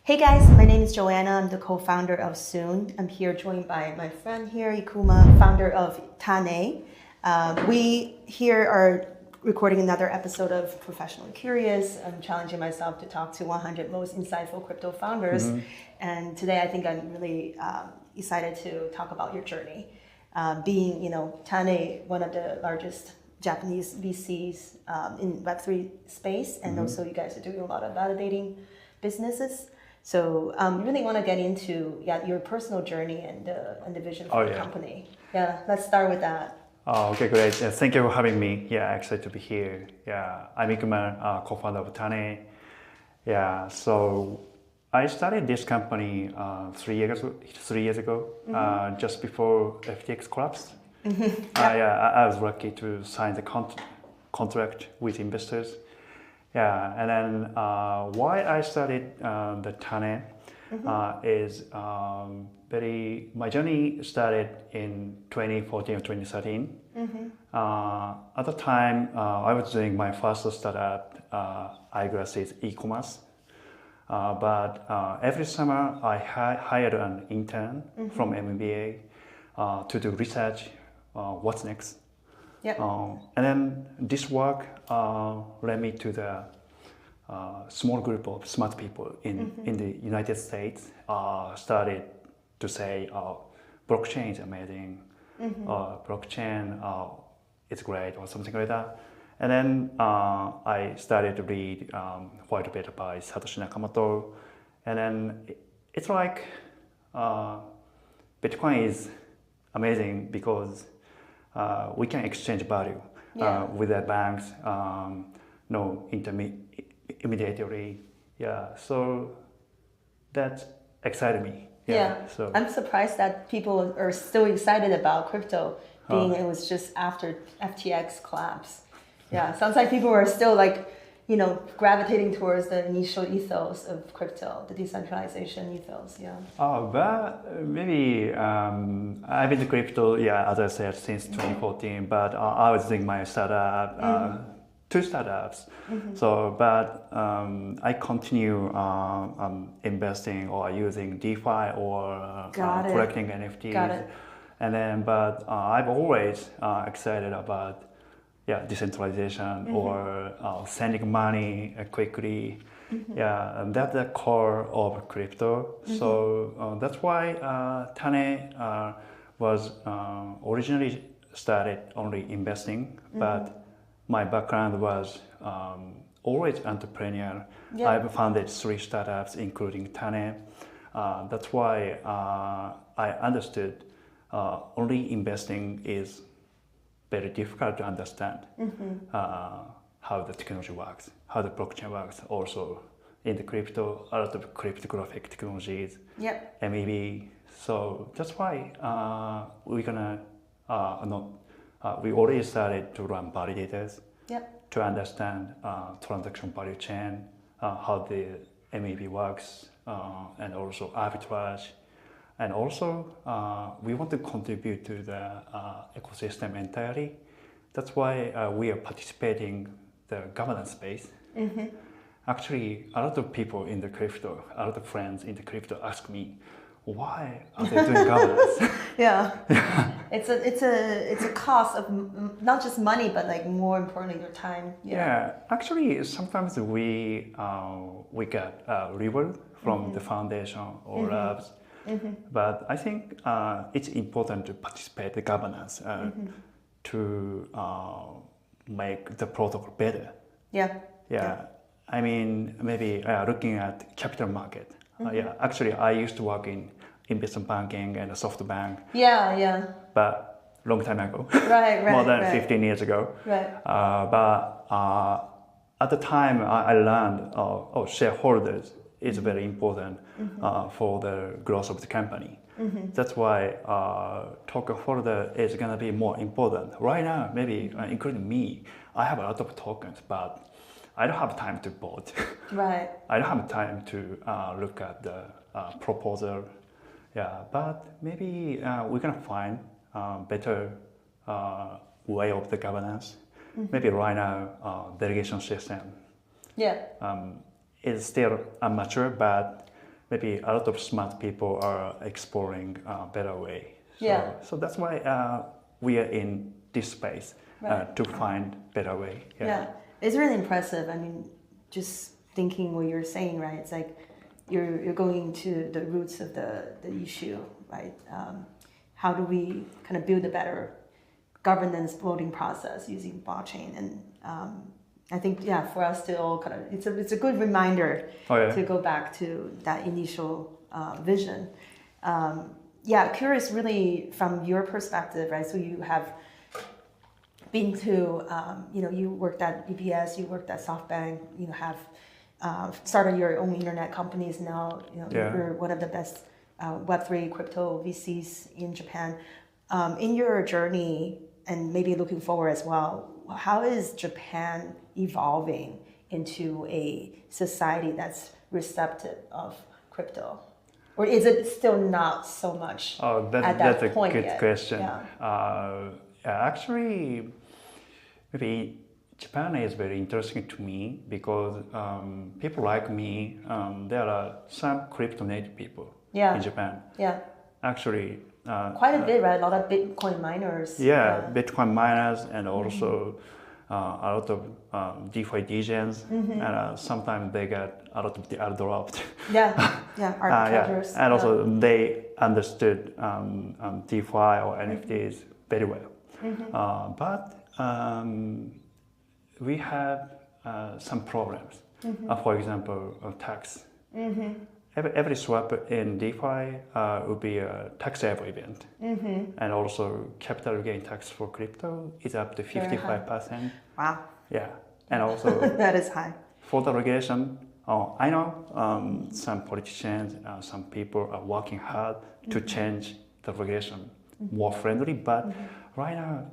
Hey guys, my name is Joanna. I'm the co-founder of Soon. I'm here joined by my friend here, Ikuma, founder of Tané. We here are recording another episode of Professionally Curious. I'm challenging myself to talk to 100 most insightful crypto founders. And today I think I'm really excited to talk about your journey. Being, Tané, one of the largest Japanese VCs in Web3 space, and also you guys are doing a lot of validating businesses. So really want to get into your personal journey and the vision for the company. Yeah, let's start with that. Oh, okay, great. Yeah, thank you for having me. Yeah, excited to be here. Yeah, I'm Ikuma, co-founder of Tané. Yeah, so I started this company 3 years ago, just before FTX collapsed. I was lucky to sign the contract with investors. Yeah, and then why I started the Tané is my journey started in 2014 or 2013. At the time, I was doing my first startup, eyeglasses e-commerce. But every summer, I hired an intern from MBA to do research, what's next. Yep. And then this work led me to the small group of smart people in the United States started to say, blockchain is amazing, blockchain is great, or something like that. And then I started to read quite a bit by Satoshi Nakamoto. And then it's like Bitcoin is amazing because we can exchange value with the banks, no intermediary. Yeah, so that excited me. Yeah. So I'm surprised that people are still excited about crypto, being it was just after FTX collapse. Yeah, sounds like people are still gravitating towards the initial ethos of crypto, the decentralization ethos. Yeah. Oh, but maybe I've been to crypto, as I said, since 2014. But I was doing my startup, two startups. So, but I continue investing or using DeFi or collecting NFTs. Got it. And then, but I've always excited about decentralization or sending money quickly. Yeah, and that's the core of crypto. So that's why Tané was originally started only investing, but my background was always entrepreneur. I've founded 3 startups, including Tané. That's why I understood only investing is very difficult to understand how the technology works, how the blockchain works. Also, in the crypto, a lot of cryptographic technologies, MEV. So that's why we already started to run validators to understand transaction value chain, how the MEV works, and also arbitrage. And also, we want to contribute to the ecosystem entirely. That's why we are participating the governance space. Actually, a lot of people in the crypto, a lot of friends in the crypto ask me, why are they doing governance? It's a cost of not just money, but more importantly, your time. Actually, sometimes we get reward from the foundation or labs. But I think it's important to participate in the governance to make the protocol better. I mean, maybe looking at capital market. Actually, I used to work in investment banking and SoftBank. But long time ago. More than 15 years ago. But at the time, I learned shareholders is very important for the growth of the company. That's why Tokenholder is going to be more important. Right now, maybe including me, I have a lot of tokens, but I don't have time to vote. I don't have time to look at the proposal. But maybe we're going to find better way of the governance. Maybe right now, delegation system is still immature, but maybe a lot of smart people are exploring a better way. So that's why we are in this space to find better way. Yeah, it's really impressive. I mean, just thinking what you're saying, right? It's like you're going to the roots of the issue, right? How do we kind of build a better governance voting process using blockchain? And I think, for us to all kind of, it's a good reminder to go back to that initial vision. Curious really from your perspective, right? So you have been to, you worked at UBS, you worked at SoftBank, you have started your own internet companies now, you're one of the best Web3 crypto VCs in Japan. In your journey, and maybe looking forward as well, how is Japan evolving into a society that's receptive of crypto? Or is it still not so much at that that's point a good yet? question. Actually, maybe Japan is very interesting to me because people like me, there are some crypto native people in Japan. Actually, quite a bit, right? A lot of Bitcoin miners. Bitcoin miners and also a lot of DeFi DJs, and sometimes they get a lot of the airdropped. Architectures. And also they understood DeFi or NFTs very well. But we have some problems. For example, tax. Every swap in DeFi would be a taxable event. And also capital gain tax for crypto is up to 55%. Wow. Yeah. And also that is high. for the regulation, I know some politicians, some people are working hard to change the regulation more friendly, but right now,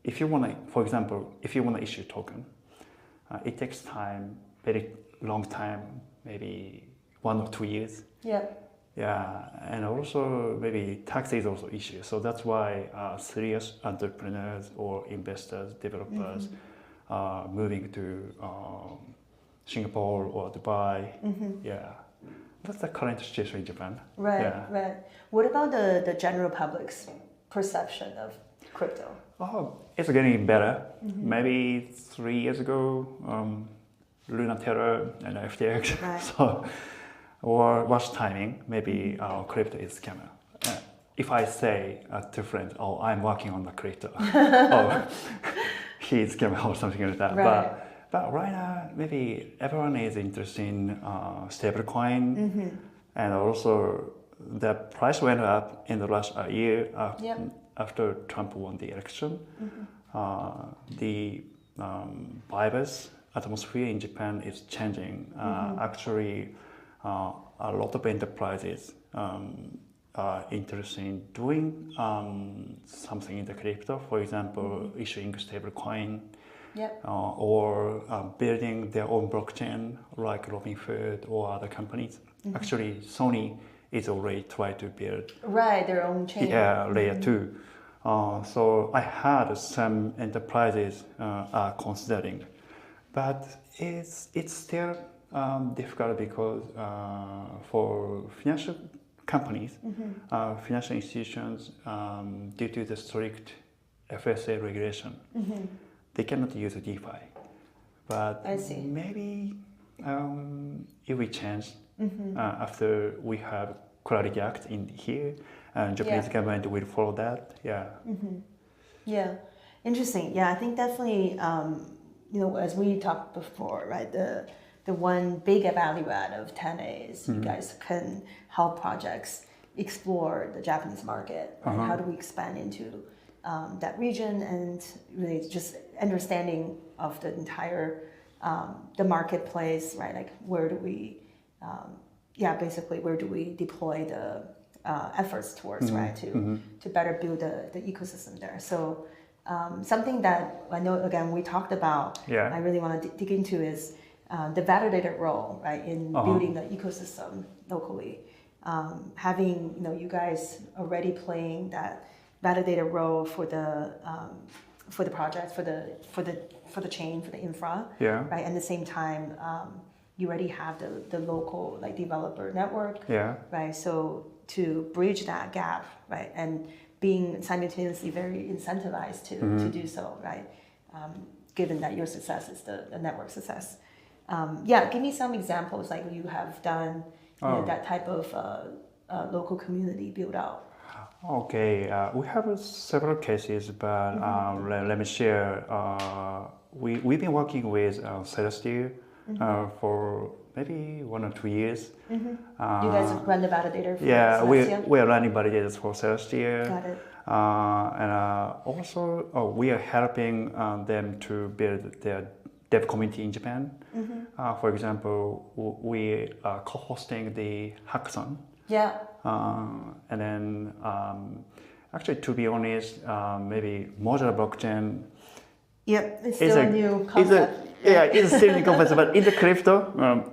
if you want to, for example, if you want to issue token, it takes time, very long time, maybe 1 or 2 years. And also maybe tax is also issue. So that's why serious entrepreneurs or investors, developers are moving to Singapore or Dubai. That's the current situation in Japan. Right. What about the general public's perception of crypto? It's getting better. Maybe 3 years ago, Luna Terror and FTX. So, or worse timing, maybe crypto is scammer. If I say to friends, I'm working on the crypto, he's scammer or something like that. But right now, maybe everyone is interested in stablecoin, and also the price went up in the last year after Trump won the election. The virus atmosphere in Japan is changing. Actually, a lot of enterprises are interested in doing something in the crypto, for example, issuing stablecoin, or building their own blockchain like Robinhood or other companies. Actually, Sony is already trying to build their own chain. Layer 2. So I heard some enterprises are considering, but it's still difficult because for financial companies, financial institutions, due to the strict FSA regulation, they cannot use DeFi. But maybe it will change after we have Clarity Act in here, and Japanese government will follow that. Interesting. I think definitely, as we talked before, right, the one big value add of Tané is you guys can help projects explore the Japanese market. Right? How do we expand into that region, and really just understanding of the entire the marketplace, right? Like where do we, basically where do we deploy the efforts towards, right, to better build the ecosystem there. So something that I know again we talked about, I really want to dig into is the validator role, right, in building the ecosystem locally. Having you guys already playing that validator role for the project, for the chain, for the infra, right? And at the same time, you already have the local like developer network, Yeah. right? So to bridge that gap, right, and being simultaneously very incentivized to do so, right? Given that your success is the network success. Yeah, give me some examples like you have done that type of local community build out. Okay, we have several cases, but let me share. We've been working with Celestial for maybe 1 or 2 years. You guys run the validator for Yeah, Celestia? we are running validators for Celestial. Got it. And also, we are helping them to build their dev community in Japan. For example, we are co-hosting the hackathon. Yeah. And then, actually, to be honest, maybe modular blockchain. Yep, it's still a new concept. It's still a new concept, but in the crypto,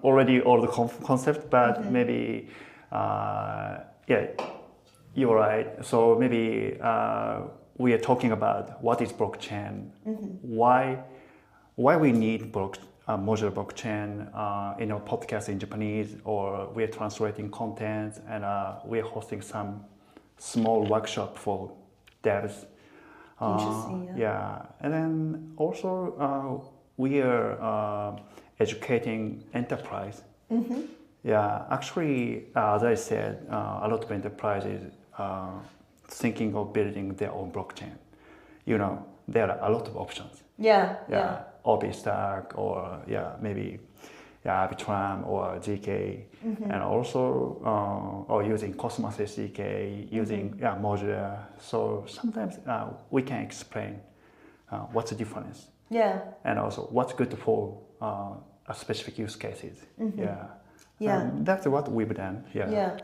already old concept, but maybe, you're right. So maybe we are talking about what is blockchain, why we need modular blockchain in our podcast in Japanese, or we are translating content, and we are hosting some small workshop for devs. Interesting. Yeah, and then also we are educating enterprise. Yeah, actually, as I said, a lot of enterprises thinking of building their own blockchain. You know, there are a lot of options. Yeah. Orbit Stack, or maybe Arbitrum or GK, and also or using Cosmos SDK, using modular. So sometimes we can explain what's the difference. Yeah. And also what's good for a specific use cases. Yeah. That's what we've done. Yeah.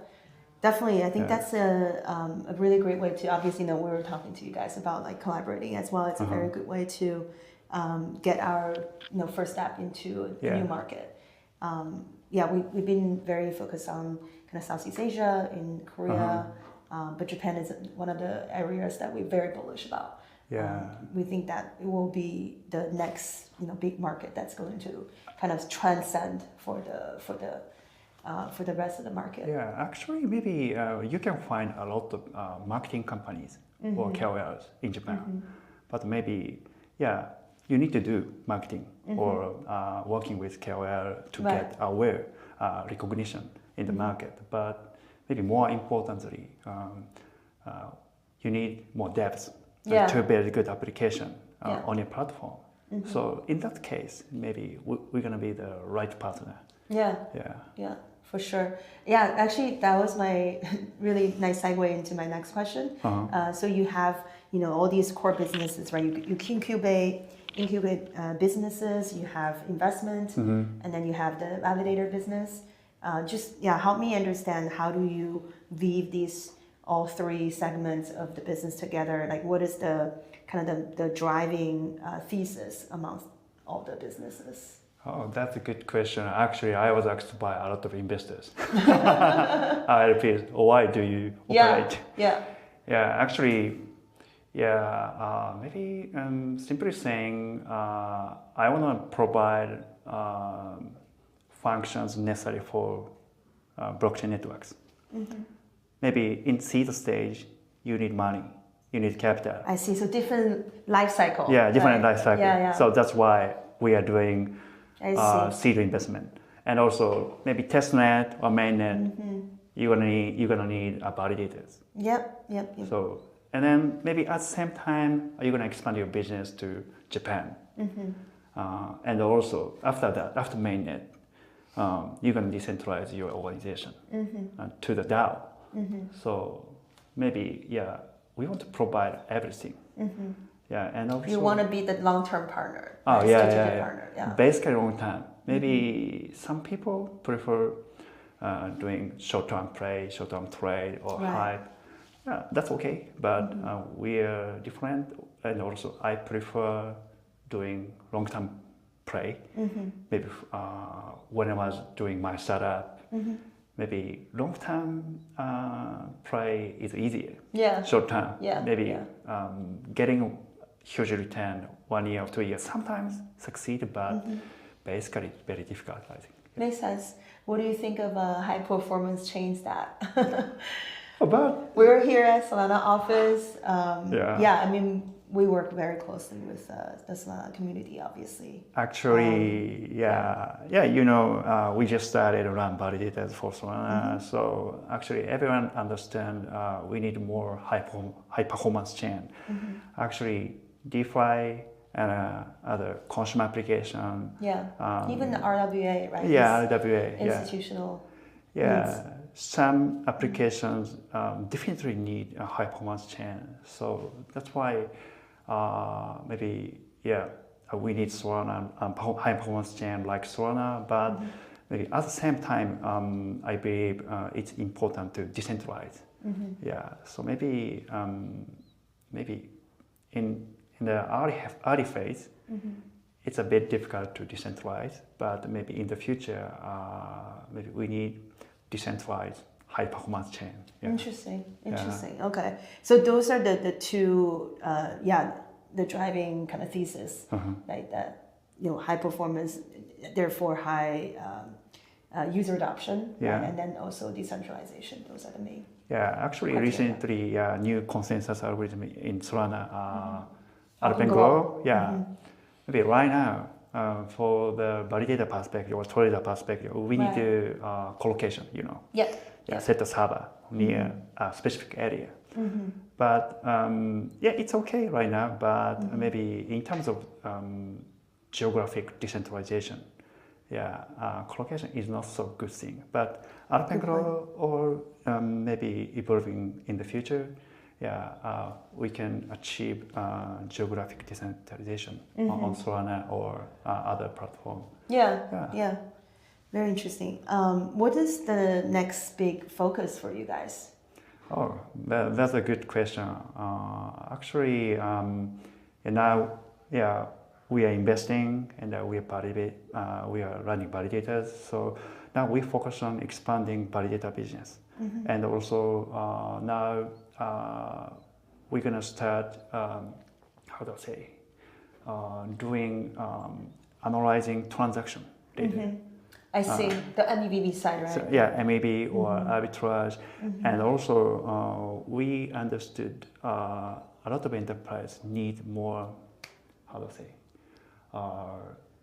Definitely, I think that's a really great way to, obviously, we were talking to you guys about like collaborating as well. It's a very good way to get our first step into a new market. We've been very focused on kind of Southeast Asia, in Korea, but Japan is one of the areas that we're very bullish about. We think that it will be the next big market that's going to kind of transcend for the rest of the market. Yeah, actually, maybe you can find a lot of marketing companies or KOLs in Japan, but maybe you need to do marketing or working with KOL to get aware recognition in the market. But maybe more importantly, you need more devs to build a good application on your platform. So in that case, maybe we're gonna be the right partner. Yeah, for sure. Yeah, actually, that was my really nice segue into my next question. So you have all these core businesses, right? You incubate businesses, you have investment, and then you have the validator business. Help me understand, how do you weave all three segments of the business together? Like, what is the kind of the driving thesis amongst all the businesses? Oh, that's a good question. Actually, I was asked by a lot of investors. I repeat, why do you operate? Actually, maybe simply saying, I want to provide functions necessary for blockchain networks. Maybe in seed stage, you need money, you need capital. I see. So different life cycle. Yeah, different life cycle. Yeah. So that's why we are doing seed investment, and also maybe testnet or mainnet. You're gonna need validators. Yep. So, and then maybe at the same time, you're gonna expand your business to Japan. And also after that, after mainnet, you're gonna decentralize your organization to the DAO. So maybe we want to provide everything. And also you want to be the long-term partner. Strategic partner. Basically long term. Maybe some people prefer doing short-term play, short-term trade, or hype. Yeah, that's okay. But we are different, and also I prefer doing long-term play. Maybe when I was doing my startup, maybe long-term play is easier. Short-term, maybe getting huge return 1 year or 2 years, sometimes succeed, but basically it's very difficult, I think. Makes sense. What do you think of a high performance chain stack? But We're here at Solana office. Yeah. I mean, we work very closely with the Solana community, obviously. actually, we just started to run validators for Solana. So actually, everyone understand we need more high performance chain. Actually, DeFi and other consumer application. Even the RWA, right? RWA. Institutional. Yeah, some applications definitely need a high performance chain. So that's why we need Solana high performance chain like Solana. But maybe at the same time, I believe it's important to decentralize. Yeah, so maybe in the early phase, it's a bit difficult to decentralize. But maybe in the future, maybe we need decentralized high performance chain. Interesting. Okay, so those are the two the driving kind of thesis, right? That high performance, therefore high user adoption, right? And then also decentralization. Those are the main. Actually criteria. recently new consensus algorithm in Solana, AlpenGlow. Maybe right now. For the validator perspective or trader perspective, we need to collocation, set the server near a specific area. But it's okay right now. But maybe in terms of geographic decentralization, collocation is not so good thing. But AlpenGlow or maybe evolving in the future. We can achieve geographic decentralization on Solana or other platform. Very interesting. What is the next big focus for you guys? Oh, that's a good question. Actually, now, we are investing and we are running validators. So now we focus on expanding validator business, and also now. We're gonna start, doing analyzing transaction data. I see the MEV side, right? So, MEV or arbitrage, and also we understood a lot of enterprise need more,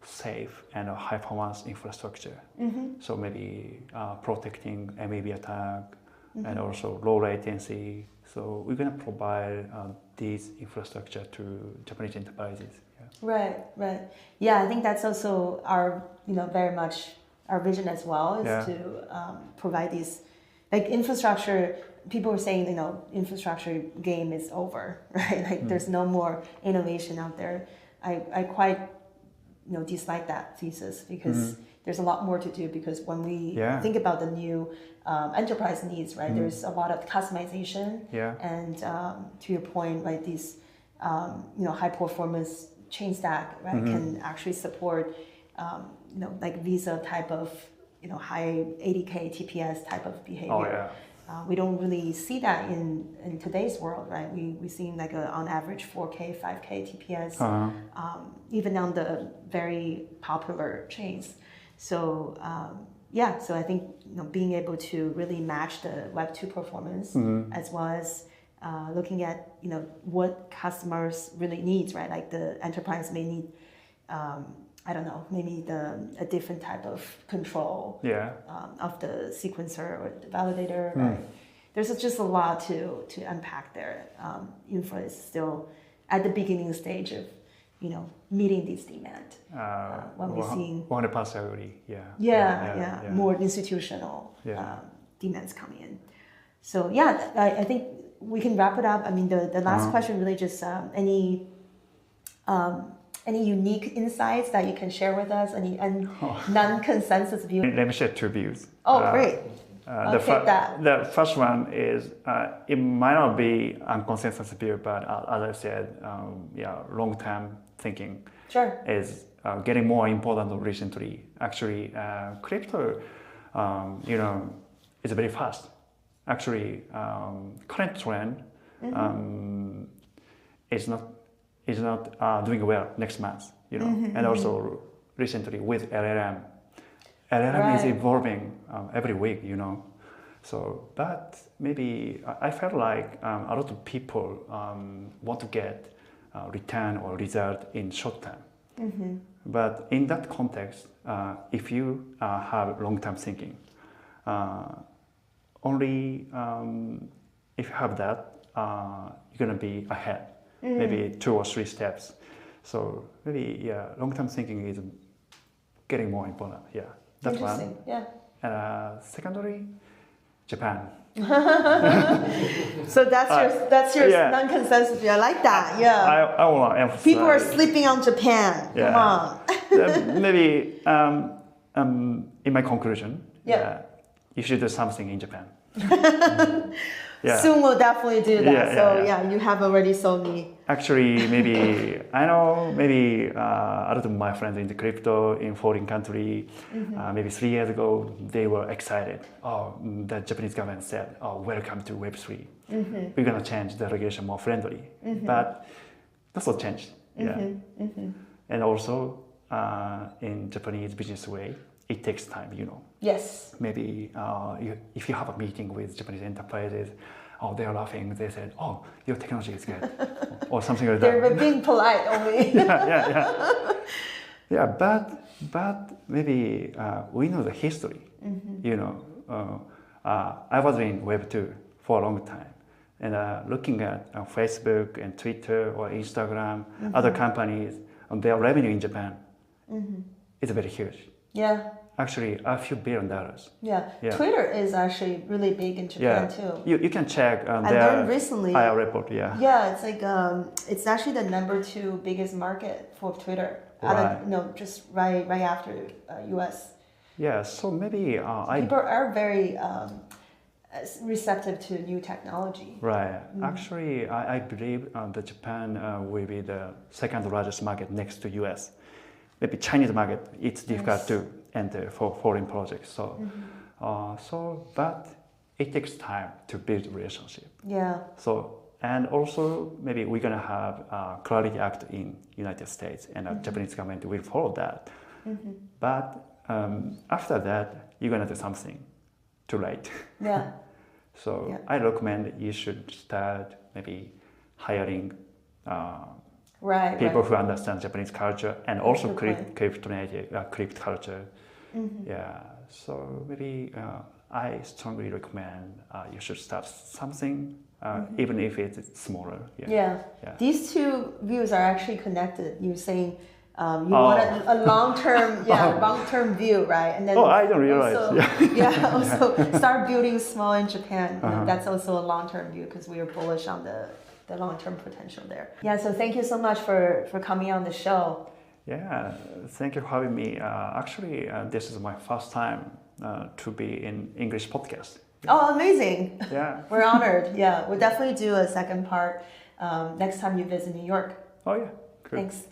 safe and high performance infrastructure. So maybe protecting MEV attack and also low latency. So we're going to provide these infrastructure to Japanese enterprises. Right. Yeah, I think that's also our, very much our vision as well is to provide these, like infrastructure. People are saying, infrastructure game is over, right? Like there's no more innovation out there. I quite, dislike that thesis because there's a lot more to do. Because when we think about the new enterprise needs, right? There's a lot of customization, and to your point, like these, high performance chain stack, right, can actually support, like Visa type of, high 80K TPS type of behavior. We don't really see that in today's world, right? We see like on average 4K, 5K TPS, even on the very popular chains. So so I think being able to really match the Web2 performance as well as looking at what customers really needs, right? Like the enterprise may need maybe a different type of control of the sequencer or the validator, right? There's just a lot to unpack there. Infra is still at the beginning stage of meeting these demand. When we're seeing 100% agree. More institutional demands coming in. So I think we can wrap it up. I mean, the last question really just any unique insights that you can share with us? Any non-consensus view? Let me share two views. Oh, great. I'll take that. The first one is it might not be a consensus view, but as I said, long-term thinking is getting more important recently. Actually, crypto, is very fast. Actually, current trend is not doing well next month. And also recently with LLM, LLM is Right. evolving every week, you know. So, but maybe I felt like a lot of people want to get return or result in short term. Mm-hmm. But in that context, if you have long-term thinking, only if you have that, you're gonna be ahead, maybe 2 or 3 steps. So maybe long-term thinking is getting more important. Yeah, that's Interesting. one. Yeah. And secondary, Japan. So that's your yeah. non-consensus view. I like that. Yeah. I want to emphasize. People are sleeping on Japan. Yeah. Come on. Maybe in my conclusion, Yeah. you should do something in Japan. Yeah. Soon we'll definitely do that. Yeah, So yeah. you have already sold me. Actually, maybe I know maybe a lot of my friends in the crypto in foreign country, maybe 3 years ago, they were excited. Oh, the Japanese government said, "Oh, welcome to Web3. We're gonna change the regulation more friendly." But that's not changed. Yeah. And also in Japanese business way, it takes time. You know. Yes. Maybe if you have a meeting with Japanese enterprises, they're laughing. They said, "Oh, your technology is good," or something like that. They're being polite only. Yeah, but maybe we know the history. You know, I was in Web2 for a long time, and looking at Facebook and Twitter or Instagram, other companies, their revenue in Japan is very huge. Yeah. Actually, a few $1 billion. Yeah. Yeah. Twitter is actually really big in Japan too. You can check I their learned recently. IR report. Yeah. Yeah, it's like it's actually the number 2 biggest market for Twitter. Right. No, just right after US. Yeah. So maybe People are very receptive to new technology. Right. Actually, I believe that Japan will be the second largest market next to US. Maybe Chinese market, it's difficult to enter for foreign projects. So, but it takes time to build relationship. Yeah. So, and also maybe we're gonna have Clarity Act in United States, and the Japanese government will follow that. But after that, you're gonna do something too late. Yeah. So I recommend you should start maybe hiring people who understand Japanese culture and also crypto culture. Yeah, so maybe I strongly recommend you should start something, even if it's smaller. Yeah. These two views are actually connected. You're saying you want a long-term, long-term view, right? And then I don't realize. Also, start building small in Japan. That's also a long-term view because we are bullish on the long-term potential there. Yeah, so thank you so much for coming on the show. Yeah, thank you for having me. Actually, this is my first time to be in English podcast. Oh, amazing. Yeah. We're honored. Yeah, we'll definitely do a second part next time you visit New York. Oh, yeah. Cool. Thanks.